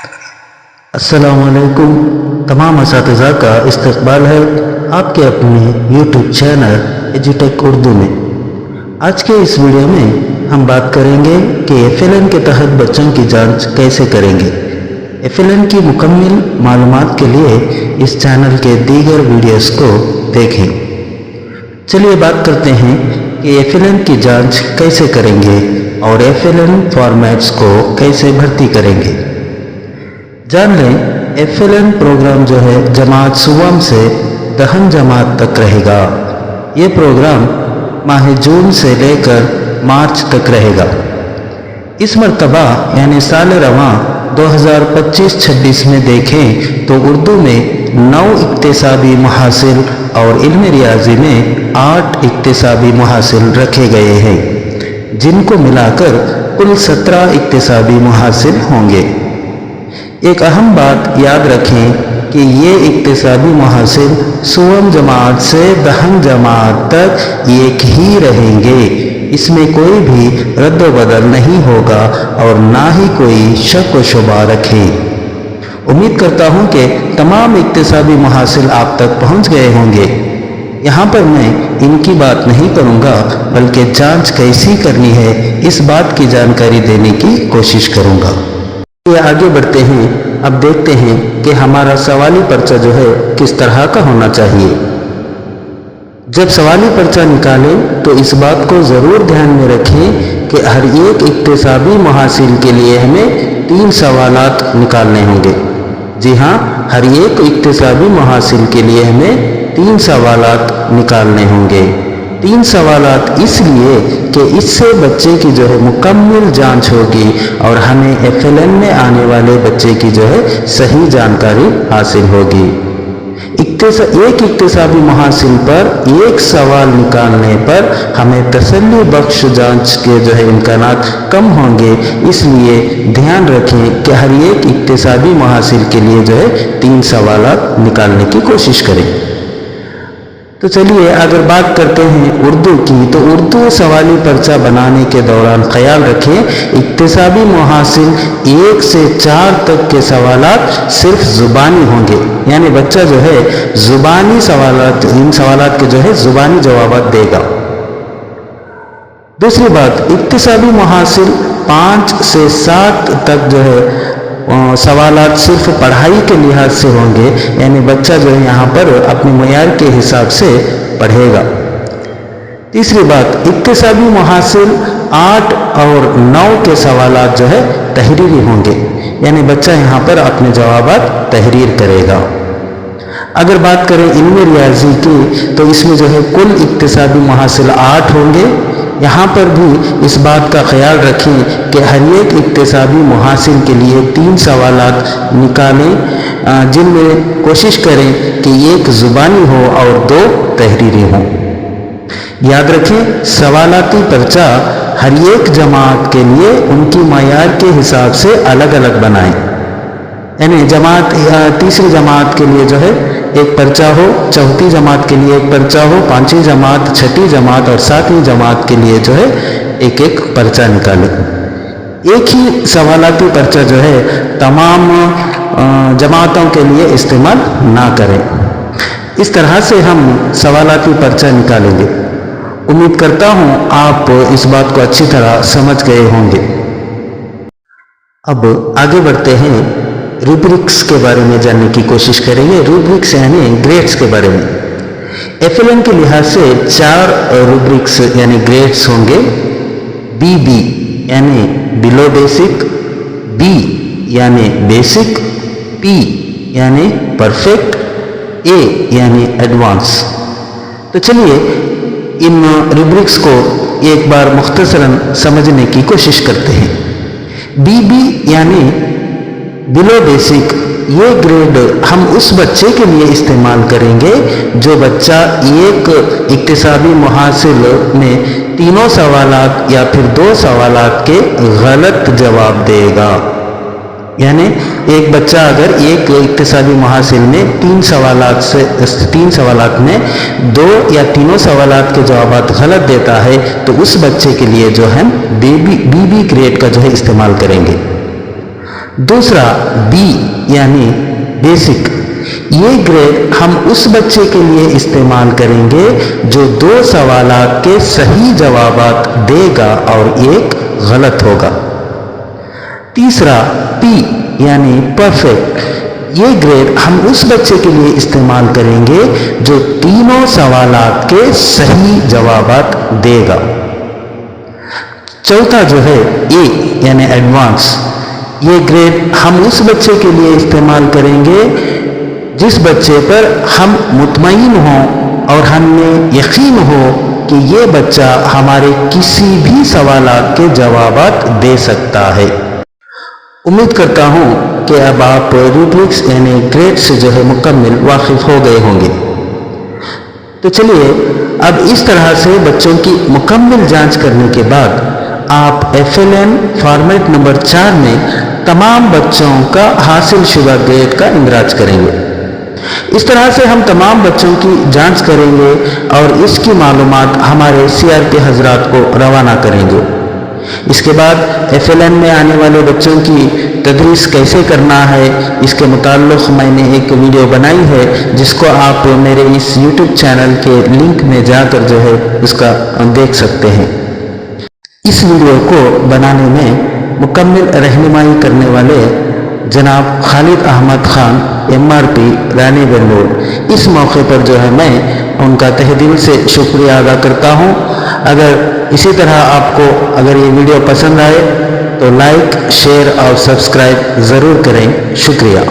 अस्सलामुअलैकुम। तमाम असातिज़ा का इस्तकबाल है आपके अपने यूट्यूब चैनल एजुटेक उर्दू में। आज के इस वीडियो में हम बात करेंगे कि FLN के तहत बच्चों की जांच कैसे करेंगे। FLN की मुकम्मल मालूमात के लिए इस चैनल के दीगर वीडियोस को देखें। चलिए बात करते हैं कि FLN की जांच कैसे करेंगे और FLN फॉर्मेट्स को कैसे भर्ती करेंगे। जान लें, FLN प्रोग्राम जो है जमात सुवम से 10 जमात तक रहेगा। ये प्रोग्राम माह जून से लेकर मार्च तक रहेगा। इस मरतबा यानी साल रवां 2025-26 में देखें तो उर्दू में 9 इक्तिसाबी मुहासिल और इल्म रियाजी में 8 इक्तिसाबी मुहासिल रखे गए हैं, जिनको मिलाकर कुल 17 इक्तिसाबी मुहासिल होंगे। एक अहम बात याद रखें कि ये इक्तिसाबी मुहासिल सुवम जमात से 10 जमात तक एक ही रहेंगे। इसमें कोई भी रद्द बदल नहीं होगा और ना ही कोई शक व शुबा रखें। उम्मीद करता हूँ कि तमाम इक्तिसाबी मुहासिल आप तक पहुँच गए होंगे। यहाँ पर मैं इनकी बात नहीं करूँगा, बल्कि जांच कैसी करनी है इस बात की जानकारी देने की कोशिश करूँगा। ये आगे बढ़ते हैं। अब देखते हैं कि हमारा सवाली पर्चा जो है किस तरह का होना चाहिए। जब सवाली पर्चा निकालें तो इस बात को ज़रूर ध्यान में रखें कि हर एक इक्तिसाबी मुहासिल के लिए हमें 3 सवालात निकालने होंगे। जी हाँ, हर एक इक्तिसाबी मुहासिल के लिए हमें 3 सवालात निकालने होंगे। 3 सवालात इसलिए कि इससे बच्चे की जो है मुकम्मल जांच होगी और हमें FLN में आने वाले बच्चे की जो है सही जानकारी हासिल होगी। एक इक्तिसाबी मुहासिल पर 1 सवाल निकालने पर हमें तसल्ली बख्श जांच के जो है इम्कानात कम होंगे। इसलिए ध्यान रखें कि हर एक इक्तिसाबी मुहासिल के लिए जो है 3 सवालात निकालने की कोशिश करें। तो चलिए अगर बात करते हैं उर्दू की, तो उर्दू सवाली पर्चा बनाने के दौरान ख्याल रखें इक्तिसाबी मुहासिल 1 से 4 तक के सवालात सिर्फ ज़ुबानी होंगे, यानी बच्चा जो है ज़ुबानी सवालात, इन सवालात के जो है ज़ुबानी जवाब देगा। दूसरी बात, इक्तिसाबी मुहासिल 5 से 7 तक जो है सवालात सिर्फ पढ़ाई के लिहाज से होंगे, यानी बच्चा जो है यहाँ पर अपने मयार के हिसाब से पढ़ेगा। तीसरी बात, इक्तिसाबी मुहासिल 8 और 9 के सवालात जो है तहरीरी होंगे, यानी बच्चा यहाँ पर अपने जवाबात तहरीर करेगा। अगर बात करें इल्म रियाजी की, तो इसमें जो है कुल इक्तिसाबी मुहासिल 8 होंगे। यहाँ पर भी इस बात का ख्याल रखें कि हर एक इक्तिसाबी मुहासिल के लिए 3 सवालात निकालें, जिनमें कोशिश करें कि 1 ज़ुबानी हो और 2 तहरीरी हों। याद रखें, सवालाती पर्चा हर एक जमात के लिए उनकी मयार के हिसाब से अलग अलग बनाएं, यानी तीसरी जमात के लिए जो है एक पर्चा हो, चौथी जमात के लिए एक पर्चा हो, 5वीं जमात, 6ठी जमात और 7वीं जमात के लिए जो है एक एक पर्चा निकालें। एक ही सवालाती पर्चा जो है तमाम जमातों के लिए इस्तेमाल ना करें। इस तरह से हम सवालाती पर्चा निकालेंगे। उम्मीद करता हूँ आप इस बात को अच्छी तरह समझ गए होंगे। अब आगे बढ़ते हैं, रूब्रिक्स के बारे में जानने की कोशिश करेंगे। रूब्रिक्स यानी ग्रेड्स के बारे में। FLN के लिहाज से 4 रूब्रिक्स यानी ग्रेड्स होंगे। BB यानी बिलो बेसिक, B यानी बेसिक, P यानी परफेक्ट, A यानी एडवांस। तो चलिए इन रूब्रिक्स को एक बार मुख्तसरन समझने की कोशिश करते हैं। BB यानी बिलो बेसिक, ये ग्रेड हम उस बच्चे के लिए इस्तेमाल करेंगे जो बच्चा एक इक्तिसाबी मुहासिल में 3 सवालात या फिर 2 सवालात के गलत जवाब देगा। यानी एक बच्चा अगर एक इक्तिसाबी मुहासिल में 3 सवालात में 2 या 3 सवालात के जवाब गलत देता है, तो उस बच्चे के लिए जो है BB ग्रेड का जो है इस्तेमाल करेंगे। दूसरा बी यानी बेसिक, ये ग्रेड हम उस बच्चे के लिए इस्तेमाल करेंगे जो 2 सवालात के सही जवाबात देगा और एक गलत होगा। तीसरा पी यानी परफेक्ट, ये ग्रेड हम उस बच्चे के लिए इस्तेमाल करेंगे जो तीनों सवालात के सही जवाबात देगा। चौथा जो है ए यानी एडवांस, ये ग्रेड हम उस बच्चे के लिए इस्तेमाल करेंगे जिस बच्चे पर हम मुतमईन हों और हमें यकीन हो कि ये बच्चा हमारे किसी भी सवालात के जवाबात दे सकता है। उम्मीद करता हूँ कि अब आप रूब्रिक्स यानी ग्रेड से जो है मुकम्मल वाकिफ हो गए होंगे। तो चलिए अब इस तरह से बच्चों की मुकम्मल जांच करने के बाद आप FLN फॉर्मेट नंबर 4 में तमाम बच्चों का हासिल शुदा ग्रेड का इंदराज करेंगे। इस तरह से हम तमाम बच्चों की जांच करेंगे और इसकी मालूमात हमारे CRP हजरात को रवाना करेंगे। इसके बाद FLN में आने वाले बच्चों की तदरीस कैसे करना है इसके मुताल्लिक़ मैंने एक वीडियो बनाई है, जिसको आप मेरे इस YouTube चैनल के लिंक में जाकर जो है उसका देख सकते हैं। इस वीडियो को बनाने में मुकम्मल रहनुमाई करने वाले जनाब खालिद अहमद खान MRP रानी बेल्लूर, इस मौके पर जो है मैं उनका तहे दिल से शुक्रिया अदा करता हूँ। अगर इसी तरह आपको अगर ये वीडियो पसंद आए तो लाइक, शेयर और सब्सक्राइब ज़रूर करें। शुक्रिया।